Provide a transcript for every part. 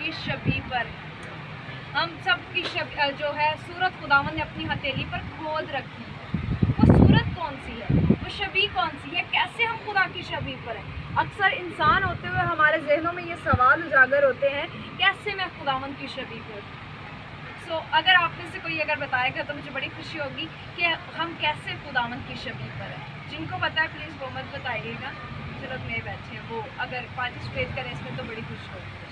की शबीह पर, हम सब की जो है सूरत खुदावंद ने अपनी हथेली पर खोद रखी है। वो सूरत कौन सी है, वो शबीह कौन सी है, कैसे हम खुदा की शबीह पर हैं? अक्सर इंसान होते हुए हमारे जहनों में ये सवाल उजागर होते हैं, कैसे मैं खुदावंद की शबीह पर हूँ। अगर आप में से कोई अगर बताएगा तो मुझे बड़ी खुशी होगी कि हम कैसे खुदावंद की शबीह पर हैं। जिनको पता है प्लीज़ वो मत बताइएगा, जो लोग नए बैठे हैं वो अगर पार्टिसिपेट करें इसमें तो बड़ी खुशी होगी।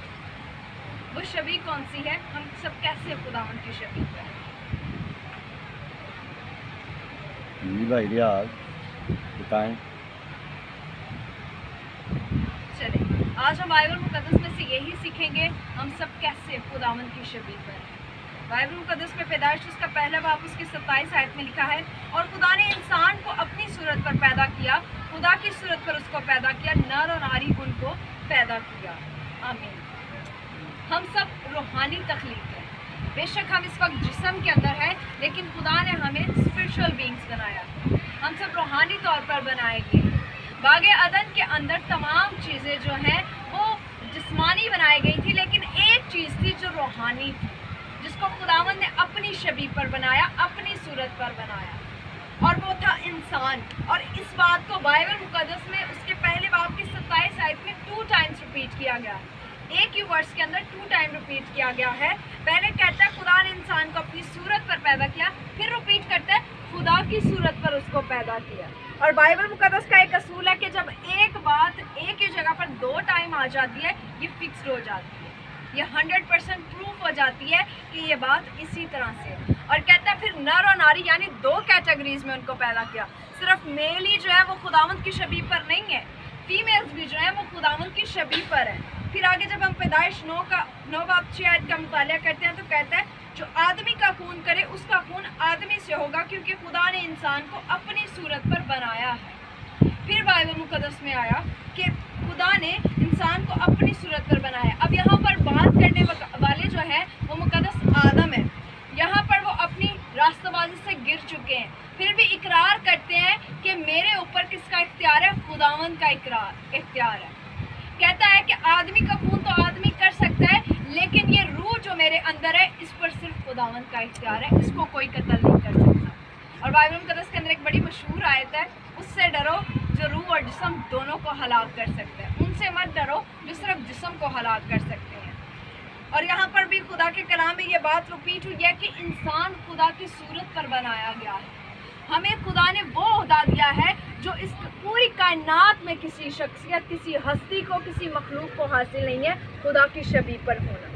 वो शबीह कौन सी है, हम सब कैसे खुदावंद की शबीह पर हैं? जी भाई रियाज बताएं। चलिए आज हम बाइबल मुकद्दस में से यही सीखेंगे, हम सब कैसे खुदावंद की शबीह पर हैं। बाइबल मुकद्दस में पैदाइश उसका पहला बाब उसकी 27 आयत में लिखा है, और खुदा ने इंसान को अपनी सूरत पर पैदा किया, खुदा की सूरत पर उसको पैदा किया, नर और नारी उनको पैदा किया। आमीन। हम सब रूहानी तख्लीक हैं। बेशक हम इस वक्त जिस्म के अंदर हैं, लेकिन खुदा ने हमें स्पिरिचुअल बीइंग्स बनाया। हम सब रूहानी तौर पर बनाए गए। बागे अदन के अंदर तमाम चीज़ें जो हैं वो जिस्मानी बनाई गई थी, लेकिन एक चीज़ थी जो रूहानी थी, जिसको खुदावंद ने अपनी शबीह पर बनाया, अपनी सूरत पर बनाया, और वो था इंसान। और इस बात को बाइबल मुकद्दस में उसके पहले बाब की 27 आयत में 2 टाइम्स रिपीट किया गया। एक ही वर्स के अंदर 2 टाइम रिपीट किया गया है। पहले कहता है खुदा ने इंसान को अपनी सूरत पर पैदा किया, फिर रिपीट करता है खुदा की सूरत पर उसको पैदा किया। और बाइबल मुकद्दस का एक असूल है कि जब एक बात एक ही जगह पर 2 टाइम आ जाती है, ये फिक्स्ड हो जाती है, ये 100% प्रूफ हो जाती है कि ये बात इसी तरह से। और कहता है फिर नर और नारी यानी 2 कैटेगरीज में उनको पैदा किया। सिर्फ मेल ही जो है वो खुदावंद की शबीह पर नहीं है, फीमेल्स भी जो है वो खुदावंद की शबीह पर है। फिर आगे जब हम पैदाइश 9 बाब 6 आयत का मुताला करते हैं तो कहता है जो आदमी का खून करे उसका खून आदमी से होगा, क्योंकि खुदा ने इंसान को अपनी सूरत पर बनाया है। फिर बाइबल मुकद्दस में आया कि खुदा ने इंसान को अपनी सूरत पर बनाया। अब यहाँ पर बात करने वाले जो है वो मुकद्दस आदम है। यहाँ पर वो अपनी रास्तबाजी से गिर चुके हैं, फिर भी इकरार करते हैं कि मेरे ऊपर किसका इख्तियार है, खुदावंद का इख्तियार है। कहता है कि आदमी का खून तो आदमी कर सकता है, लेकिन ये रूह जो मेरे अंदर है इस पर सिर्फ खुदावंद का इख्तियार है, इसको कोई कत्ल नहीं कर सकता। और बाइबल मुकद्दस के अंदर एक बड़ी मशहूर आयत है, उससे डरो जो रूह और जिस्म दोनों को हलाक कर सकते हैं, उनसे मत डरो जो सिर्फ जिस्म को हलाक कर सकते हैं। और यहाँ पर भी खुदा के कलाम में ये बात रिपीट हुई है कि इंसान खुदा की सूरत पर बनाया गया है। हमें खुदा ने वो ओहदा दिया है जो इस पूरी कायनात में किसी शख्सियत, किसी हस्ती को, किसी मखलूक को हासिल नहीं है, खुदा की शबीह पर होना।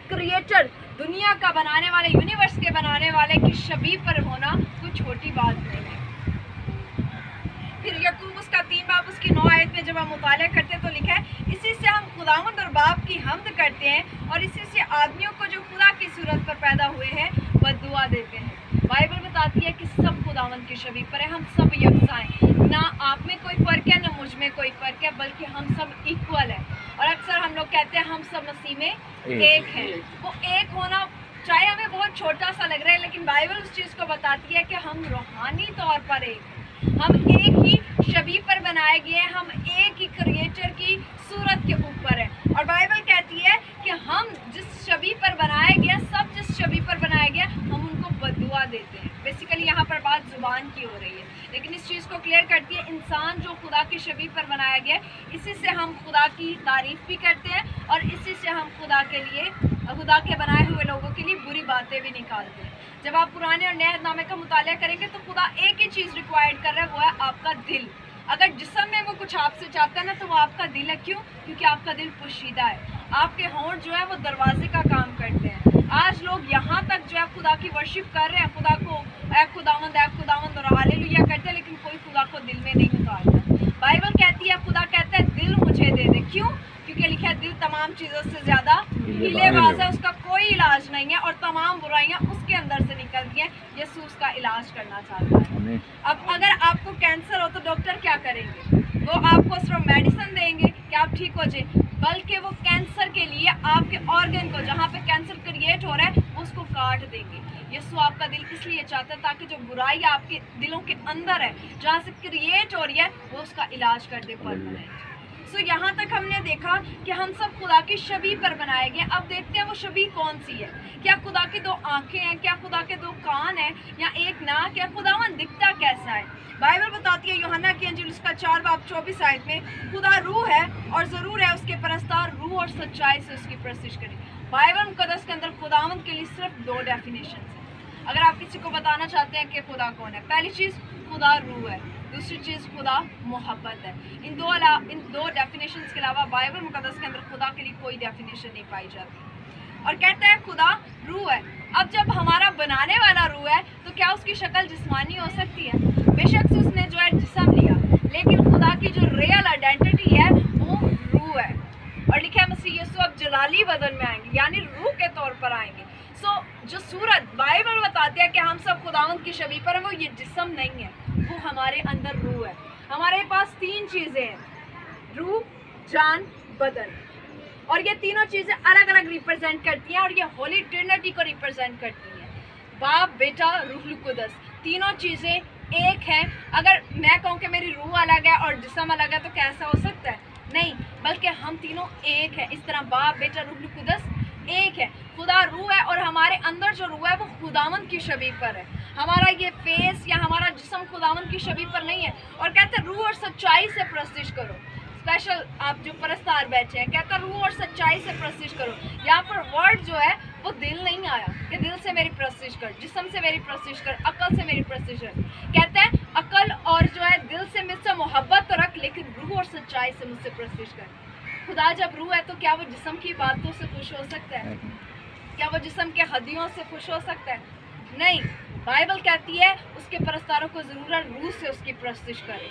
क्रिएटर, दुनिया का बनाने वाले, यूनिवर्स के बनाने वाले की शबीह पर होना कोई छोटी बात नहीं है। फिर यकूब उसका 3 बाब उसकी 9 आयत में जब हम मुताला करते हैं तो लिखा है इसी से हम खुदावंद और बाप की हम्द करते हैं, और इसी से आदमियों को जो खुदा की सूरत पर पैदा हुए हैं बद्दुआ देते हैं। बाइबल बताती है कि सब खुदावंद की शबीह पर है, हम सब यकसा हैं, ना आप में कोई फ़र्क है ना मुझ में कोई फ़र्क है, बल्कि हम सब इक्वल हैं। और अक्सर हम लोग कहते हैं हम सब मसीह में एक हैं। वो एक होना चाहे हमें बहुत छोटा सा लग रहा है, लेकिन बाइबल उस चीज़ को बताती है कि हम रूहानी तौर पर एक हैं, हम एक ही शबीह पर बनाए गए हैं, हम एक ही क्रिएटर की सूरत के ऊपर हैं। और बाइबल कहती है कि हम जिस शबीह पर बनाए गए, सब जिस शबीह पर बनाए गए, हम उनको बद्दुआ देते हैं। बेसिकली यहाँ पर बात ज़ुबान की हो रही है, लेकिन इस चीज़ को क्लियर करती है इंसान जो खुदा की शबीह पर बनाया गया, इसी से हम खुदा की तारीफ़ भी करते हैं, और इसी से हम खुदा के बनाए हुए लोगों के लिए बुरी बातें भी निकालते हैं। जब आप पुराने और नए अहदनामे का मुताला करेंगे तो खुदा एक ही चीज़ रिक्वायर्ड कर रहा है, वो है आपका दिल। अगर जिस्म में वो कुछ आपसे चाहता है ना तो वो आपका दिल है। क्यों? क्योंकि आपका दिल पोशीदा है, आपके होंठ जो है वो दरवाजे का काम करते हैं। आज लोग यहाँ तक जो है खुदा की वर्शिप कर रहे हैं, खुदा को ऐ खुदावंद और हालेलुया करते हैं, लेकिन कोई खुदा को दिल में नहीं उतारता। बाइबल कहती है, खुदा कहता है दिल मुझे दे दे। क्यों? क्योंकि लिखा है दिल तमाम चीज़ों से ज़्यादा हीलेबाज है, उसका कोई इलाज नहीं है, और तमाम बुराइयां उसके अंदर से निकलती हैं। यीशु उसका इलाज करना चाहता है। अब अगर आपको कैंसर हो तो डॉक्टर क्या करेंगे? वो आपको सिर्फ मेडिसिन देंगे कि आप ठीक हो जाए, बल्कि वो कैंसर के लिए आपके ऑर्गन को, जहाँ पे कैंसर क्रिएट हो रहा है, उसको काट देंगे। यीशु आपका दिल इसलिए चाहता है ताकि जो बुराई आपके दिलों के अंदर है, जहाँ से क्रिएट हो रही है, वो उसका इलाज कर दे परमानेंट। सो यहाँ तक हमने देखा कि हम सब खुदा की शबीह पर बनाए गए। अब देखते हैं वो शबीह कौन सी है। क्या खुदा की 2 आंखें हैं, क्या खुदा के 2 कान हैं, या एक नाक, या खुदावन दिखता कैसा है। बाइबल बताती है यूहन्ना की इंजील उसका 4 बाब 24 आयत में खुदा रूह है और ज़रूर है उसके परस्तार रूह और सच्चाई से उसकी प्रस्तिश करें। बाइबल मुकद्दस के अंदर खुदावंद के लिए सिर्फ 2 डेफिनेशन हैं। अगर आप किसी को बताना चाहते हैं कि खुदा कौन है, पहली चीज़ खुदा रूह है, दूसरी चीज़ खुदा मोहब्बत है। इन दो डेफिनेशंस के अलावा बाइबल मुकद्दस के अंदर खुदा के लिए कोई डेफिनेशन नहीं पाई जाती। और कहता है खुदा रूह है। अब जब हमारा बनाने वाला रूह है तो क्या उसकी शक्ल जिस्मानी हो सकती है? बेशक से उसने जो है जिस्म लिया, लेकिन खुदा की जो रियल आइडेंटिटी है वो रूह है। और लिखा है मसीह यीशु अब जलाली बदन में आएंगे, यानी रूह के तौर पर आएंगे। सो जो सूरत बाइबल बताती है कि हम सब खुदावंद की शबीह पर हैं, वो ये जिस्म नहीं है, वो हमारे अंदर रूह है। हमारे पास 3 चीज़ें हैं, रूह, जान, बदन, और ये तीनों चीज़ें अलग अलग रिप्रेजेंट करती हैं और ये होली ट्रिनिटी को रिप्रेजेंट करती हैं। बाप, बेटा, रूहुल कुद्दस, तीनों चीज़ें एक हैं। अगर मैं कहूँ कि मेरी रूह अलग है और जिस्म अलग है तो कैसा हो सकता है? नहीं, बल्कि हम तीनों एक हैं। इस तरह बाप, बेटा, रूहुल कुद्दस एक है। खुदा रूह है और हमारे अंदर जो रूह है वो खुदावंद की शबीह पर है। हमारा ये फेस या हमारा जिस्म खुदावंद की शबीह पर नहीं है। और कहते हैं रूह और सच्चाई से प्रस्तिश करो। स्पेशल आप जो परस्तार बैठे हैं, कहता रूह और सच्चाई से प्रस्तिश करो। यहाँ पर वर्ड जो है वो दिल नहीं आया कि दिल से मेरी प्रस्तिश कर, जिस्म से मेरी प्रस्तिश कर, अकल से मेरी प्रस्तिश कर। कहते हैं अकल और जो है दिल से मुझसे मोहब्बत तो रख, लेकिन रूह और सच्चाई से मुझसे प्रस्तिश कर। खुदा जब रूह है तो क्या वो जिस्म की बातों से खुश हो सकता है? क्या वो जिस्म के हड्डियों से खुश हो सकता है? नहीं। बाइबल कहती है उसके परस्तारों को ज़रूरत रूह से उसकी प्रस्तिश करें।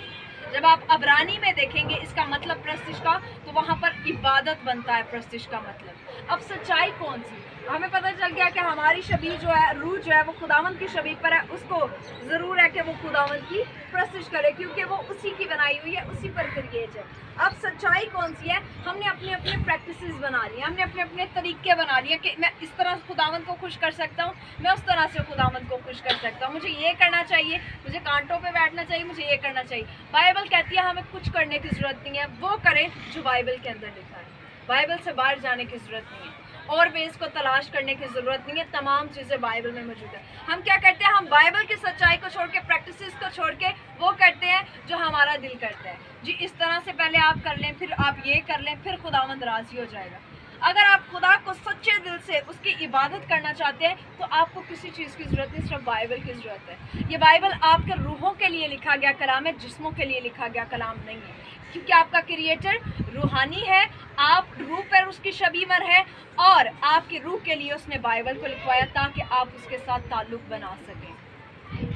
जब आप अबरानी में देखेंगे इसका मतलब प्रस्तिश का, तो वहाँ पर इबादत बनता है प्रस्तिश का मतलब। अब सच्चाई कौन सी? हमें पता चल गया कि हमारी शबीह जो है, रूह जो है वो खुदावंद की शबीह पर है। उसको ज़रूर है कि वो खुदावंद की प्रस्तिश करे, क्योंकि वो उसी की बनाई हुई है, उसी पर क्रिएट है। अब सच्चाई कौन सी है? हमने अपने अपने प्रैक्टिसेस बना लिए, हमने अपने अपने तरीके बना लिए कि मैं इस तरह खुदावंद को खुश कर सकता हूँ, मैं उस तरह से खुदावंद को खुश कर सकता हूँ, मुझे ये करना चाहिए, मुझे कांटों पे बैठना चाहिए, मुझे ये करना चाहिए। बाइबल कहती है हमें कुछ करने की ज़रूरत नहीं है, वो करें जो बाइबल के अंदर लिखा है। बाइबल से बाहर जाने की ज़रूरत नहीं है और वेज को तलाश करने की ज़रूरत नहीं है। तमाम चीज़ें बाइबल में मौजूद है। हम क्या करते हैं? हम बाइबल की सच्चाई को छोड़ के, प्रैक्टिसेस को छोड़ के वो करते हैं जो हमारा दिल करता है। जी इस तरह से पहले आप कर लें, फिर आप ये कर लें, फिर खुदावंद राज़ी हो जाएगा। अगर आप खुदा को सच्चे दिल से उसकी इबादत करना चाहते हैं तो आपको किसी चीज़ की ज़रूरत नहीं, सिर्फ बाइबल की ज़रूरत है। ये बाइबल आपके रूहों के लिए लिखा गया कलाम है, जिस्मों के लिए लिखा गया कलाम नहीं है, क्योंकि आपका क्रिएटर रूहानी है, आप रूह पर उसकी शबीह पर है और आपकी रूह के लिए उसने बाइबल को लिखवाया ताकि आप उसके साथ ताल्लुक़ बना सकें।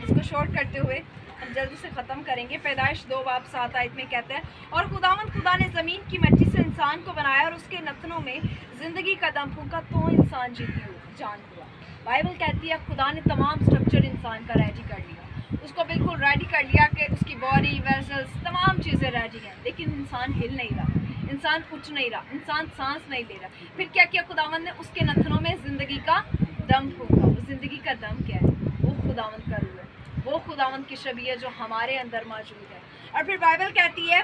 इसको शॉर्ट करते हुए हम जल्दी से ख़त्म करेंगे। पैदाइश 2 बाब 7 आयत में कहता है और खुदा ने ज़मीन की मिट्टी से इंसान को बनाया और उसके नथनों में ज़िंदगी का दम फूंका तो इंसान जान हुआ। बाइबल कहती है खुदा ने तमाम स्ट्रक्चर इंसान का रेडी कर लिया, उसको बिल्कुल रेडी कर लिया कि उसकी बॉडी, वेसल्स, तमाम चीज़ें रेडी हैं, लेकिन इंसान हिल नहीं रहा, इंसान उठ नहीं रहा, इंसान सांस नहीं ले रहा। फिर क्या किया खुदावंद ने? उसके नथनों में ज़िंदगी का दम फूंका। वो ज़िंदगी का दम क्या है? वो खुदावंद का रूह है, वो खुदावंद की शबीह है जो हमारे अंदर मौजूद है। और फिर बाइबल कहती है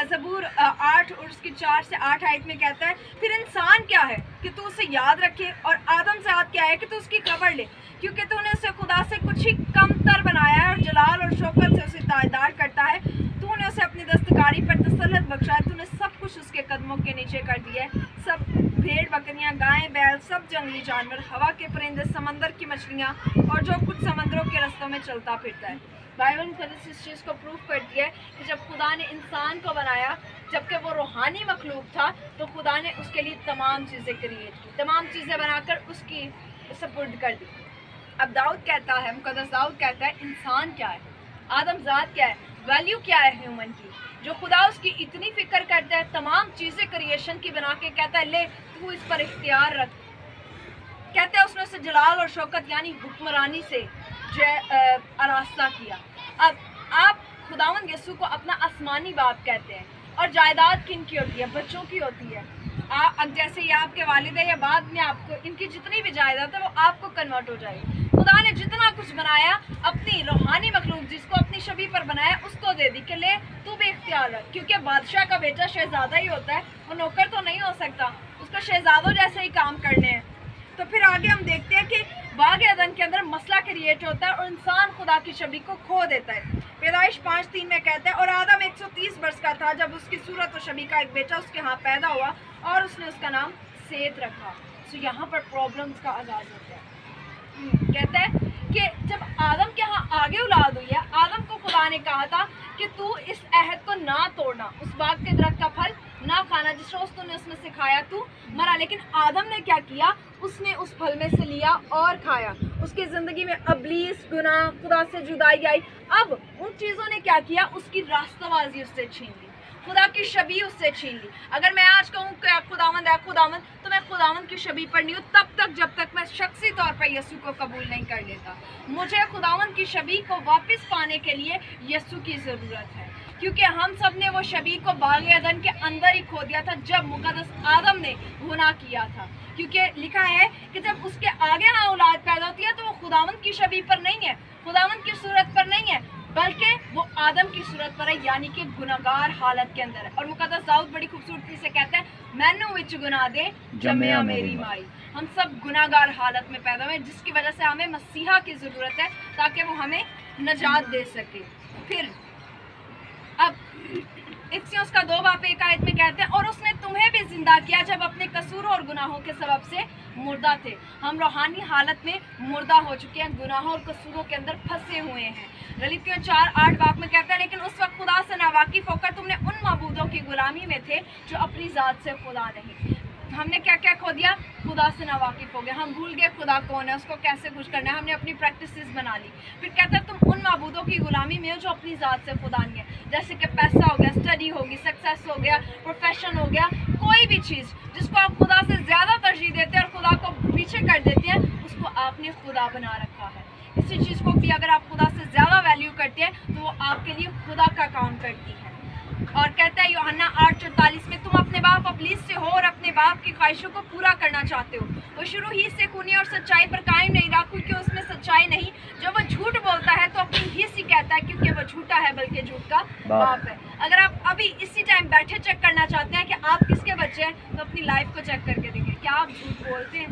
ज़बूर 8 और उसकी 4 से 8 आयत में कहता है फिर इंसान क्या है कि तू उसे याद रखे, और आदम ज़ात क्या है कि तू उसकी खबर ले, क्योंकि तूने उसे खुदा से कुछ ही कमतर बनाया है और जलाल और शौकत से उसे तायदार करता है। तूने उसे अपनी दस्तकारी पर तसल्लुत बख्शा है, तूने सब कुछ उसके कदमों के नीचे कर दिया है, सब भेड़ बकरियाँ, गायें बैल, सब जंगली जानवर, हवा के परिंदे, समंदर की मछलियाँ और जो कुछ समंदरों के रास्तों में चलता फिरता है। बाइबल मुकद्दस इस चीज़ को प्रूफ करती है कि जब खुदा ने इंसान को बनाया, जबकि वो रूहानी मखलूक था, तो खुदा ने उसके लिए तमाम चीज़ें क्रिएट की, तमाम चीज़ें बनाकर उसकी सपुर्द कर दी। अब दाऊद कहता है, मुकद्दस दाऊद कहता है इंसान क्या है, आदम ज़ात क्या है, वैल्यू क्या है ह्यूमन की, जो खुदा उसकी इतनी फ़िक्र करता है, तमाम चीज़ें क्रिएशन की बना के कहता है ले तू इस पर इख्तियार रख। कहते हैं उसने उसे जलाल और शौकत यानी हुक्मरानी से आरास्ता किया। अब आप खुदावंद यीशु को अपना आसमानी बाप कहते हैं, اور جائیداد کن کی ہوتی ہے؟ بچوں کی ہوتی ہے. اب جیسے یہ آپ کے والد ہے یا بعد میں آپ کو ان کی جتنی بھی جائیداد ہے وہ آپ کو کنورٹ ہو جائے گی. خدا نے جتنا کچھ بنایا اپنی روحانی مخلوق جس کو اپنی شبیہ پر بنایا اس کو دے دی کہ لے تو بھی اختیار رکھ, کیونکہ بادشاہ کا بیٹا شہزادہ ہی ہوتا ہے, وہ نوکر تو نہیں ہو سکتا, اس کو شہزادوں جیسے ہی کام کرنے ہیں. تو پھر آگے ہم دیکھتے ہیں کہ باغ عدن کے اندر مسئلہ کریٹ ہوتا ہے اور انسان خدا کی شبیہ کو کھو دیتا ہے. پیدائش 5:3 میں کہتا ہے اور آدم 130 برس کا تھا جب اس کی صورت و شبیہ کا ایک بیٹا اس کے ہاں پیدا ہوا اور اس نے اس کا نام سیت رکھا. سو یہاں پر پرابلمز کا آغاز ہوتا ہے. کہتا ہے کہ جب آدم کے ہاں آگے اولاد ہوئی ہے, آدم کو خدا نے کہا تھا کہ تو اس عہد کو نہ توڑنا, اس باغ کے درخت کا پھل نہ کھانا, جس روز تو نے اس میں سکھایا تو مرا. لیکن آدم نے کیا کیا؟ اس نے اس پھل میں سے لیا اور کھایا. اس کی زندگی میں ابلیس, گناہ, خدا سے جدائی آئی. اب ان چیزوں نے کیا کیا؟ اس کی راستہ بازی اس سے چھین لی, خدا کی شبیہ اس سے چھین لی. اگر میں آج کہوں کہ خداوند ہے خداوند, تو میں خداوند کی شبیہ پر نہیں ہوں تب تک جب تک میں شخصی طور پر یسوع کو قبول نہیں کر لیتا. مجھے خداوند کی شبیہ کو واپس پانے کے لیے یسوع کی ضرورت ہے, کیونکہ ہم سب نے وہ شبیہ کو باغ عدن کے اندر ہی کھو دیا تھا جب مقدس آدم نے گناہ کیا تھا. کیونکہ لکھا ہے کہ جب اس کے آگے ہاں اولاد پیدا ہوتی ہے تو وہ خداوند کی شبیہ پر نہیں ہے, خداوند کی صورت پر نہیں ہے, بلکہ وہ آدم کی صورت پر ہے, یعنی کہ گناہگار حالت کے اندر ہے. اور مقدس داؤد بڑی خوبصورتی سے کہتا ہے مینو وچ گناہ دے جمیا میری مائی. ہم سب گناہگار حالت میں پیدا ہوئے, جس کی وجہ سے ہمیں مسیحا کی ضرورت ہے تاکہ وہ ہمیں نجات دے سکے. پھر اب افسیوس کا 2:1 میں کہتے ہیں اور اس نے تمہیں بھی زندہ کیا جب اپنے قصوروں اور گناہوں کے سبب سے مردہ تھے. ہم روحانی حالت میں مردہ ہو چکے ہیں, گناہوں اور قصوروں کے اندر پھنسے ہوئے ہیں. غلاطیوں 4:8 میں کہتا ہے لیکن اس وقت خدا سے ناواقف ہو کر تم نے ان معبودوں کی غلامی میں تھے جو اپنی ذات سے خدا نہیں. ہم نے کیا کیا کھو دیا؟ خدا سے ناواقف ہو گیا, ہم بھول گئے خدا کون ہے, اس کو کیسے کچھ کرنا ہے, ہم نے اپنی پریکٹسز بنا لی. پھر کہتا ہے تم ان معبودوں کی غلامی میں ہو جو اپنی ذات سے خدا نہیں ہے, جیسے کہ پیسہ ہو گیا, اسٹڈی ہوگی, سکسیس ہو گیا, پروفیشن ہو گیا, کوئی بھی چیز جس کو آپ خدا سے زیادہ ترجیح دیتے ہیں اور خدا کو پیچھے کر دیتے ہیں, اس کو آپ نے خدا بنا رکھا ہے. کسی چیز کو بھی اگر آپ خدا سے زیادہ ویلیو کرتے ہیں تو وہ آپ کے لیے خدا کا کام کرتی ہے. اور کہتا ہے یوحنا 8:44 میں تم اپنے باپ ابلیس سے ہو اور اپنے باپ کی خواہشوں کو پورا کرنا چاہتے ہو. وہ شروع ہی سے خونی اور سچائی پر قائم نہیں رہا کیونکہ اس میں سچائی نہیں. جب وہ جھوٹ بولتا ہے تو اپنی ہی سے کہتا ہے کیونکہ وہ جھوٹا ہے بلکہ جھوٹ کا باپ ہے. اگر آپ ابھی اسی ٹائم بیٹھے چیک کرنا چاہتے ہیں کہ آپ کس کے بچے ہیں تو اپنی لائف کو چیک کر کے دیکھیں, کیا آپ جھوٹ بولتے ہیں؟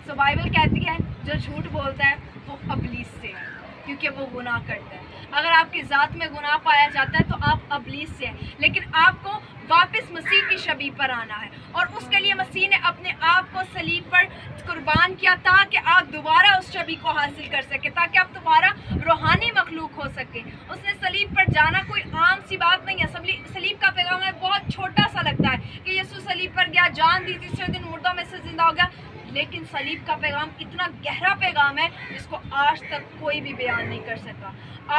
سو بائبل کہتی ہے جو جھوٹ بولتا ہے وہ ابلیس سے ہے کیونکہ وہ گناہ کرتا ہے. اگر آپ کی ذات میں گناہ پایا جاتا ہے تو آپ ابلیس سے ہیں, لیکن آپ کو واپس مسیح کی شبیہ پر آنا ہے اور اس کے لیے مسیح نے اپنے آپ کو صلیب پر قربان کیا تاکہ آپ دوبارہ اس شبیہ کو حاصل کر سکیں, تاکہ آپ دوبارہ روحانی مخلوق ہو سکیں. اس نے صلیب پر جانا کوئی عام سی بات نہیں ہے. صلیب کا پیغام ہے بہت چھوٹا سا لگتا ہے کہ یسوع صلیب پر گیا, جان دی, تیسرے دن مردوں میں سے زندہ ہو گیا, لیکن صلیب کا پیغام اتنا گہرا پیغام ہے جس کو آج تک کوئی بھی بیان نہیں کر سکا.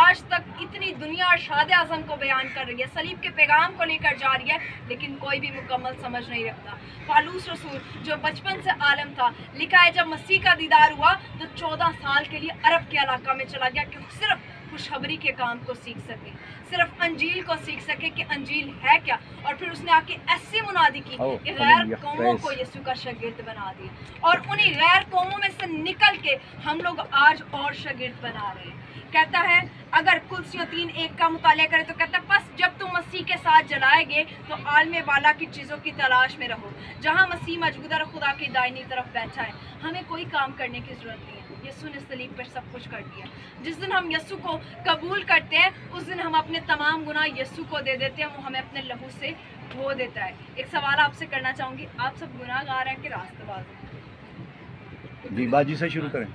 آج تک اتنی دنیا ارشاد اعظم کو بیان کر رہی ہے, صلیب کے پیغام کو لے کر جا رہی ہے, لیکن کوئی بھی مکمل سمجھ نہیں رکھتا. پالوس رسول جو بچپن سے عالم تھا, لکھا ہے جب مسیح کا دیدار ہوا تو 14 سال کے لیے عرب کے علاقہ میں چلا گیا کہ صرف خوشخبری کے کام کو سیکھ سکے, صرف انجیل کو سیکھ سکے کہ انجیل ہے کیا. اور پھر اس نے آ کے ایسی منادی کی کہ غیر قوموں کو یسوع کا شاگرد بنا دیا, اور انہی غیر قوموں میں سے نکل کے ہم لوگ آج اور شاگرد بنا رہے ہیں. کہتا ہے اگر کلسیوں 3:1 کا مطالعہ کرے تو کہتا ہے پس جب تم مسیح کے ساتھ جلائے گے تو عالم بالا کی چیزوں کی تلاش میں رہو جہاں مسیح موجود اور خدا کی دائنی طرف بیٹھا ہے. ہمیں کوئی کام کرنے کی ضرورت نہیں ہے, یسوع نے صلیب پر سب کچھ کر دیا. جس دن ہم یسوع کو قبول کرتے ہیں اس دن ہم اپنے تمام گناہ یسوع کو دے دیتے ہیں, وہ ہمیں اپنے لہو سے دھو دیتا ہے. ایک سوال آپ سے کرنا چاہوں گی, آپ سب گناہ گار ہیں کہ راستہ باز ہیں؟ جی باجی سے شروع کریں.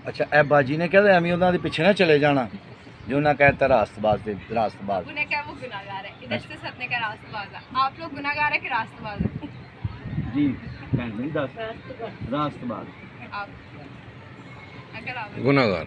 اچھا اے باجی نے کہا ایویں انہاں دے پیچھے نہ چلے جانا جو انہاں کہتا راست باز. انہیں کیا وہ گناہ گار ہے, ادھر سے سب نے کہا راست باز ہے. آپ لوگ گناہ گار ہیں کہ راست باز ہیں؟ جی نہیں دس راست باز. آپ اگر آپ گناہ گار.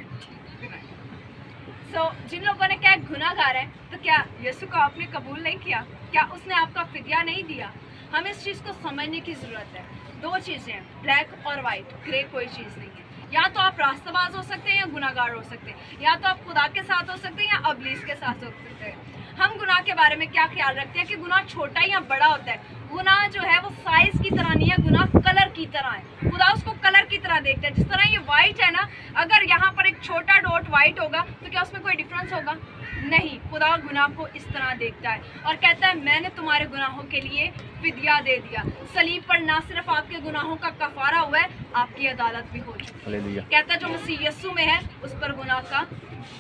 سو جن لوگوں نے کہا گناہ گار ہے تو کیا یسوع کو آپ نے قبول نہیں کیا؟ کیا اس نے آپ کا فدیہ نہیں دیا؟ ہمیں اس چیز کو سمجھنے کی ضرورت ہے. 2 چیزیں ہیں, بلیک اور وائٹ, گرے کوئی چیز نہیں ہے. या तो आप रास्ताबाज हो सकते हैं या गुनाहगार हो सकते हैं, या तो आप खुदा के साथ हो सकते हैं या अबलीस के साथ हो सकते हैं। हम गुनाह के बारे में क्या ख्याल रखते हैं कि गुनाह छोटा या बड़ा होता है। गुनाह जो है वो साइज की तरह नहीं है, गुनाह कलर की तरह है। खुदा उसको कलर की तरह देखता है। जिस तरह ये वाइट है ना, अगर यहाँ पर एक छोटा डॉट वाइट होगा तो क्या उसमें कोई डिफरेंस होगा? नहीं। खुदा गुनाह को इस तरह देखता है और कहता है मैंने तुम्हारे गुनाहों के लिए फिदिया दे दिया। सलीब पर ना सिर्फ आपके गुनाहों का कफारा हुआ है, आपकी अदालत भी हो चुकी है। हालेलुया। कहता है जो मसीह यीशु में है उस पर गुनाह का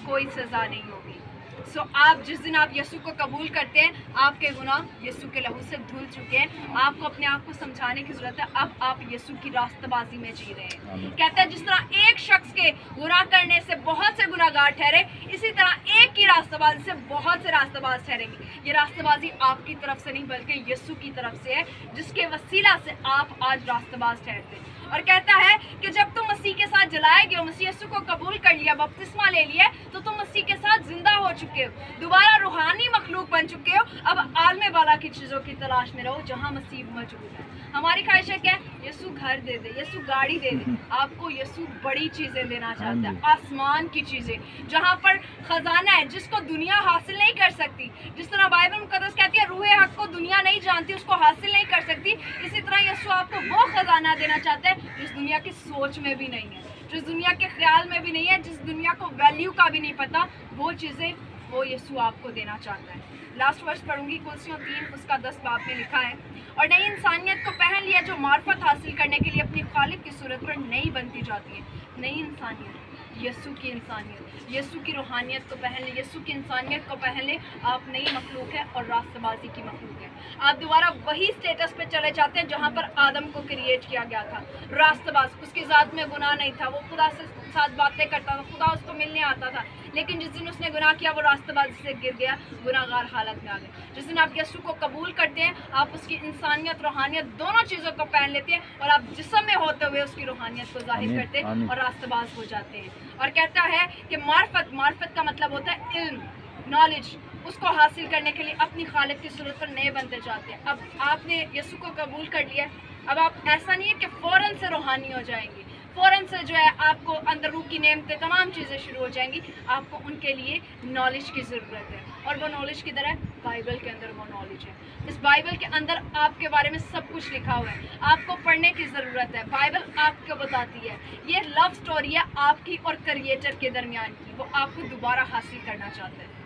कोई सजा नहीं होगी। सो आप जिस दिन आप यीशु को कबूल करते हैं, आपके गुनाह यीशु के लहू से धुल चुके हैं। आपको अपने आप को समझाने की जरूरत है, अब आप यीशु की रास्तबाजी में जी रहे हैं। कहता है जिस तरह एक शख्स के गुनाह करने से बहुत से गुनाहगार ठहरे, इसी तरह एक की रास्तबाजी से बहुत से रास्तबाज ठहरेंगे। ये रास्तबाजी आपकी तरफ से नहीं बल्कि यीशु की तरफ से है, जिसके वसीला से आप आज रास्तबाज ठहरते हैं। और कहता है कि जब तुम मसीह के साथ जलाए गए हो, मसीह यीशु को कबूल कर लिया, बपतिस्मा ले लिया, तो तुम मसीह के साथ जिंदा हो चुके हो, दोबारा रूहानी मखलूक बन चुके हो। अब आलमे वाला की चीज़ों की तलाश में रहो जहाँ मसीह मौजूद है। हमारी ख्वाहिश है क्या? यीशु घर दे दे, यीशु गाड़ी दे दे। आपको यीशु बड़ी चीज़ें देना चाहता है, आसमान की चीज़ें, जहाँ पर खजाना है जिसको दुनिया हासिल नहीं कर सकती। जिस तरह बाइबल मुकद्दस कहती है रूहे हक को दुनिया नहीं जानती, उसको हासिल नहीं कर सकती, इसी तरह यीशु आपको वो खजाना देना चाहता है जिस दुनिया की सोच में भी नहीं है, जिस दुनिया के ख्याल में भी नहीं है, जिस दुनिया को वैल्यू का भी नहीं पता, वो चीज़ें वो यीशु आपको देना चाहता है। लास्ट वर्ष पढ़ूंगी, कुलसियों 3 उसका 10 बाब में लिखा है, और नई इंसानियत को पहन लिया जो मार्फत हासिल करने के लिए अपनी खालिक की सूरत पर नई बनती जाती है। नई इंसानियत, यीशु की इंसानियत, यीशु की रूहानियत को पहन ले, यीशु की इंसानियत को पहन ले। आप नई मखलूक है और रास्तबाजी की मखलूक है। आप दोबारा वही स्टेटस पे चले जाते हैं जहाँ पर आदम को क्रिएट किया गया था। रास्तबाज, उसकी ज़ात में गुनाह नहीं था, वो खुदा से साथ बातें करता था, खुदा उसको मिलने आता था, लेकिन जिस दिन उसने गुनाह किया वो रास्तबाजी से गिर गया, गुनाहगार हालत में आ गया। जिस दिन आप यीशु को कबूल करते हैं, आप उसकी इंसानियत रूहानियत दोनों चीज़ों को पहन लेते हैं और आप जिस्म में होते हुए उसकी रूहानियत को जाहिर करते हैं और रास्तबाज हो जाते हैं। और कहता है कि मार्फत का मतलब होता है इल्म, नॉलेज, उसको हासिल करने के लिए अपनी खालिक की सूरत पर नए बनते जाते हैं। अब आपने यीशु को कबूल कर लिया, अब आप ऐसा नहीं है कि फ़ौरन से रूहानी हो जाएंगे, फ़ौरन से जो है आपको अंदर रूह की नेमतें तमाम चीज़ें शुरू हो जाएंगी। आपको उनके लिए नॉलेज की ज़रूरत है, और वो नॉलेज किधर है? बाइबल के अंदर वो नॉलेज है। इस बाइबल के अंदर आपके बारे में सब कुछ लिखा हुआ है, आपको पढ़ने की ज़रूरत है। बाइबल आपको बताती है, ये लव स्टोरी है आपकी और क्रिएटर के दरमियान की, वो आपको दोबारा हासिल करना चाहता है।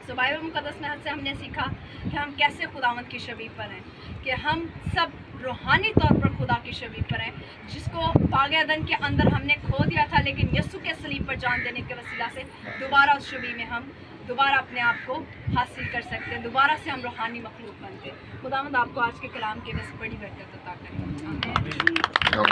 तो बाइबल मुकद्दस में से हमने सीखा कि हम कैसे खुदावंद की शबीह पर हैं, कि हम सब रूहानी तौर पर खुदा की शबीह पर हैं, जिसको बाग़े अदन के अंदर हमने खो दिया था, लेकिन यीशु के सलीब पर जान देने के वसीला से दोबारा उस शबीह में हम दोबारा अपने आप को हासिल कर सकते हैं, दोबारा से हम रूहानी मखलूक बनते हैं। खुदावंद आपको आज के कलाम के वजह से बड़ी बरकत अता करें।